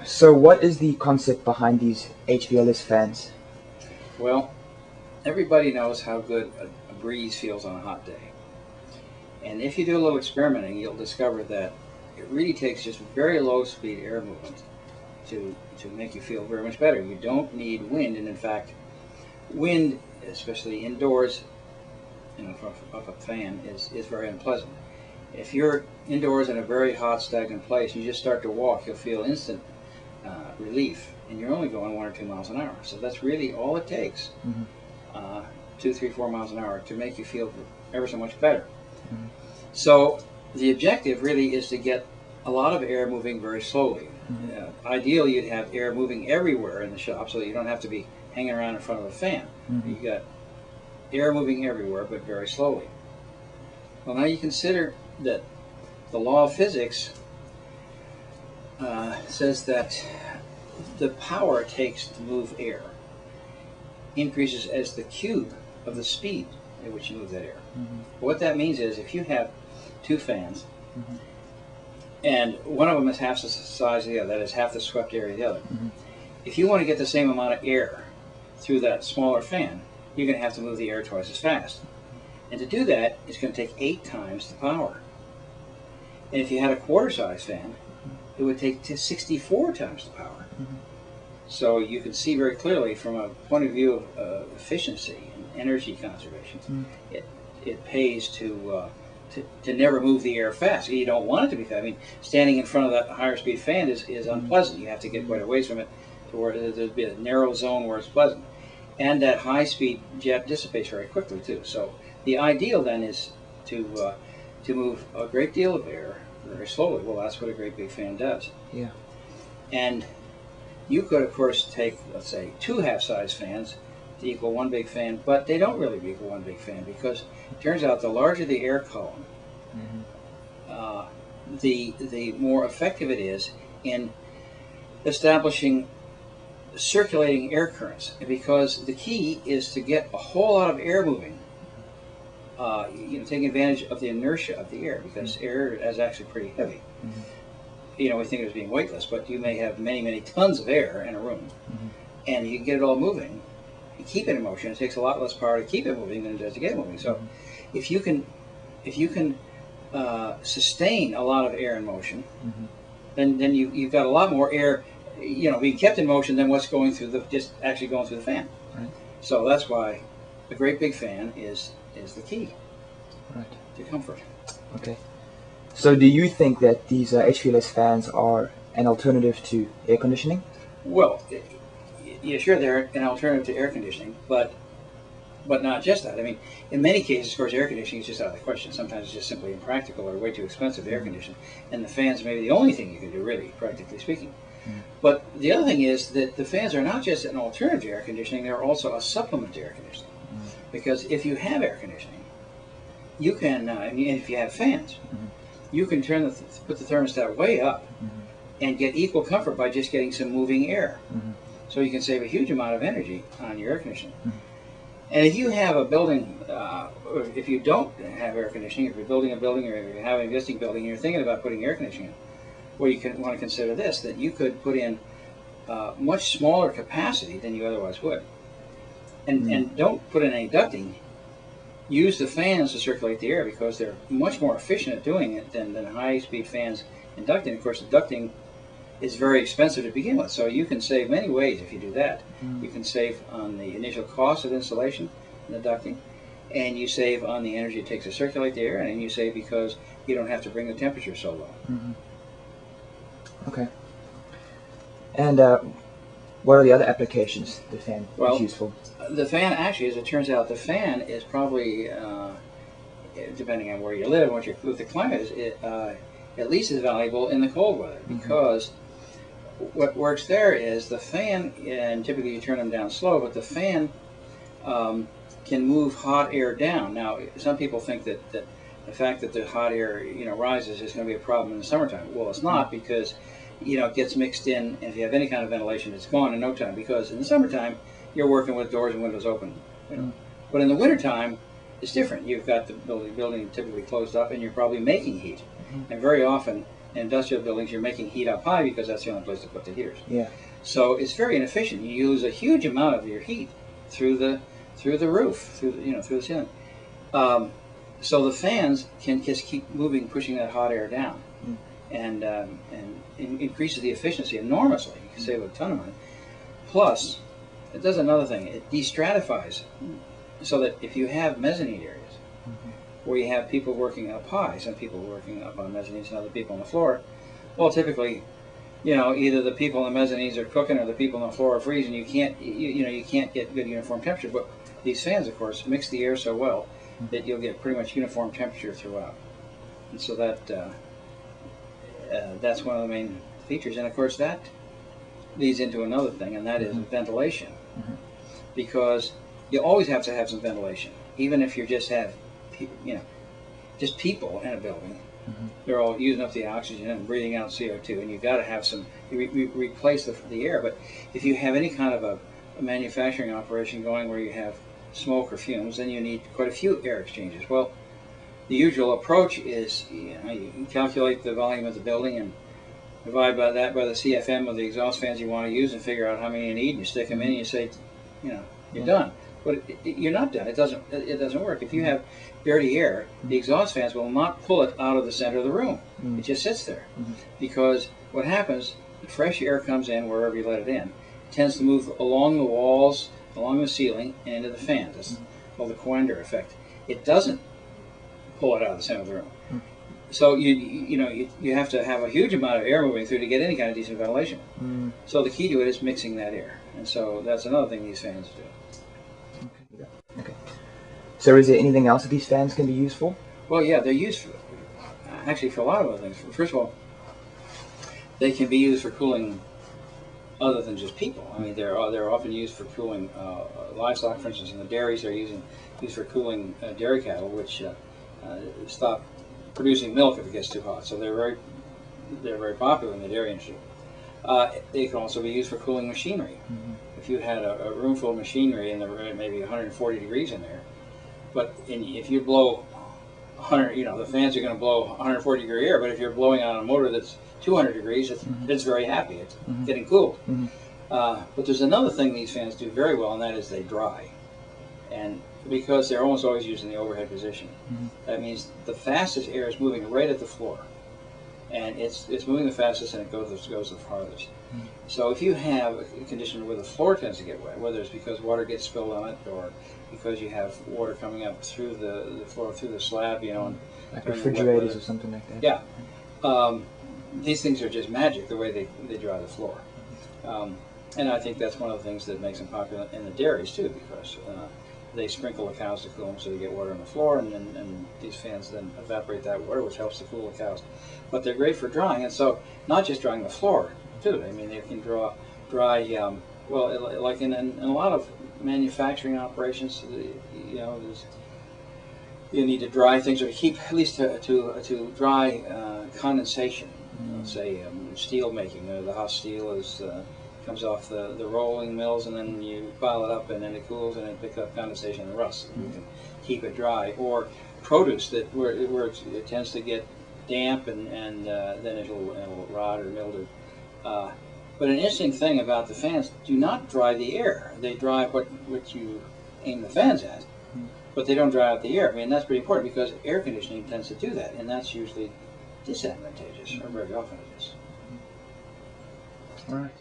So what is the concept behind these hvls fans? Well, everybody knows how good a breeze feels on a hot day. And if you do a little experimenting, you'll discover that it really takes just very low speed air movement to make you feel very much better. You don't need wind, and in fact, wind, especially indoors, off a fan, is very unpleasant. If you're indoors in a very hot, stagnant place, and you just start to walk, you'll feel instant relief, and you're only going 1 or 2 miles an hour. So that's really all it takes, 2, 3, 4 miles an hour to make you feel ever so much better. So the objective really is to get a lot of air moving very slowly. Ideally, you'd have air moving everywhere in the shop so that you don't have to be hanging around in front of a fan. You got air moving everywhere, but very slowly. Well, now you consider that the law of physics says that the power it takes to move air increases as the cube of the speed at which you move that air. What that means is if you have 2 fans, and one of them is half the size of the other, that is half the swept area of the other, if you want to get the same amount of air through that smaller fan, you're going to have to move the air twice as fast. And to do that, it's going to take 8 times the power. And if you had a quarter-size fan, it would take 64 times the power. So you can see very clearly from a point of view of efficiency and energy conservation, it pays to never move the air fast. You don't want it to be fast. I mean, standing in front of that higher speed fan is unpleasant. You have to get quite a ways from it to where there's be a narrow zone where it's pleasant. And that high speed jet dissipates very quickly too. So the ideal then is to move a great deal of air very slowly. Well, that's what a great big fan does. Yeah. And you could, of course, take, let's say, 2 half-size fans to equal 1 big fan, but they don't really equal 1 big fan because it turns out the larger the air column, the more effective it is in establishing circulating air currents, because the key is to get a whole lot of air moving, taking advantage of the inertia of the air, because air is actually pretty heavy. We think of it as being weightless, but you may have many, many tons of air in a room, and you can get it all moving. You keep it in motion. It takes a lot less power to keep it moving than it does to get it moving. So, if you can sustain a lot of air in motion, then you've got a lot more air, being kept in motion than what's going through actually going through the fan. Right. So that's why a great big fan is the key to comfort. Okay. So do you think that these hvls fans are an alternative to air conditioning? Well, yeah, sure, they're an alternative to air conditioning, but not just that. I mean, in many cases, of course, air conditioning is just out of the question. Sometimes it's just simply impractical or way too expensive to air condition, and the fans may be the only thing you can do, really, practically speaking. But the other thing is that the fans are not just an alternative to air conditioning, they're also a supplement to air conditioning. Because if you have air conditioning, you can, and if you have fans, you can put the thermostat way up and get equal comfort by just getting some moving air. So you can save a huge amount of energy on your air conditioning. And if you have a building, or if you don't have air conditioning, if you're building a building or if you have an existing building and you're thinking about putting air conditioning in, well, you want to consider this, that you could put in much smaller capacity than you otherwise would. And don't put in any ducting. Use the fans to circulate the air, because they're much more efficient at doing it than high-speed fans and ducting. Of course, the ducting is very expensive to begin with, so you can save many ways if you do that. You can save on the initial cost of installation and the ducting, and you save on the energy it takes to circulate the air, and you save because you don't have to bring the temperature so low. Okay. And what are the other applications the fan is useful? The fan, actually, as it turns out, the fan is probably, depending on where you live and what the climate is, at least as valuable in the cold weather, because what works there is the fan, and typically you turn them down slow, but the fan can move hot air down. Now, some people think that the fact that the hot air rises is going to be a problem in the summertime. Well, it's not, because it gets mixed in, and if you have any kind of ventilation, it's gone in no time, because in the summertime you're working with doors and windows open. But in the wintertime, it's different. You've got the building typically closed up, and you're probably making heat. And very often In industrial buildings, you're making heat up high because that's the only place to put the heaters. Yeah. So it's very inefficient. You use a huge amount of your heat through the roof, through the ceiling. So the fans can just keep moving, pushing that hot air down, and increases the efficiency enormously. You can save a ton of money. Plus, it does another thing. It destratifies, so that if you have mezzanine areas where you have people working up high, some people working up on mezzanines and other people on the floor, well, typically, either the people on the mezzanines are cooking or the people on the floor are freezing. You can't, you can't get good uniform temperature. But these fans, of course, mix the air so well that you'll get pretty much uniform temperature throughout. And so that's one of the main features. And of course, that leads into another thing, and that is ventilation. Because you always have to have some ventilation, even if you just have, just people in a building. They're all using up the oxygen and breathing out CO2, and you've got to have some, replace the air. But if you have any kind of a manufacturing operation going where you have smoke or fumes, then you need quite a few air exchanges. Well, the usual approach is, you calculate the volume of the building and divide by that by the CFM of the exhaust fans you want to use and figure out how many you need, and you stick them in and you say, you're done. But you're not done. It doesn't work. If you have dirty air, the exhaust fans will not pull it out of the center of the room. It just sits there. Because what happens, the fresh air comes in wherever you let it in. It tends to move along the walls, along the ceiling, and into the fans. That's called the Coanda effect. It doesn't pull it out of the center of the room. So you have to have a huge amount of air moving through to get any kind of decent ventilation. So the key to it is mixing that air. And so that's another thing these fans do. Okay. So is there anything else that these fans can be used for? Well, yeah, they're used for, actually for a lot of other things. First of all, they can be used for cooling other than just people. I mean, they're often used for cooling livestock. For instance, in the dairies, they're used for cooling dairy cattle, which stop producing milk if it gets too hot. So they're very popular in the dairy industry. They can also be used for cooling machinery. If you had a room full of machinery and there were maybe 140 degrees in there, but if you blow 100, the fans are going to blow 140 degree air. But if you're blowing on a motor that's 200 degrees, it's very happy. It's getting cooled. But there's another thing these fans do very well, and that is they dry. And because they're almost always used in the overhead position, that means the fastest air is moving right at the floor. And it's moving the fastest, and it goes the farthest. So if you have a condition where the floor tends to get wet, whether it's because water gets spilled on it or because you have water coming up through the floor, through the slab, and like refrigerators or something like that. Yeah. These things are just magic, the way they dry the floor. And I think that's one of the things that makes them popular in the dairies, too, because they sprinkle the cows to cool them so they get water on the floor, and these fans then evaporate that water, which helps to cool the cows. But they're great for drying, and so not just drying the floor, too. I mean, they can dry, well, like in a lot of manufacturing operations, you need to dry things or keep, at least to dry condensation. Say steel making, the hot steel comes off the rolling mills, and then you pile it up, and then it cools, and it picks up condensation and rust. You can keep it dry. Or produce where it tends to get damp, and then it'll rot or mildew. But an interesting thing about the fans, do not dry the air. They dry what you aim the fans at, but they don't dry out the air. I mean, that's pretty important because air conditioning tends to do that, and that's usually disadvantageous, or very often it is. All right.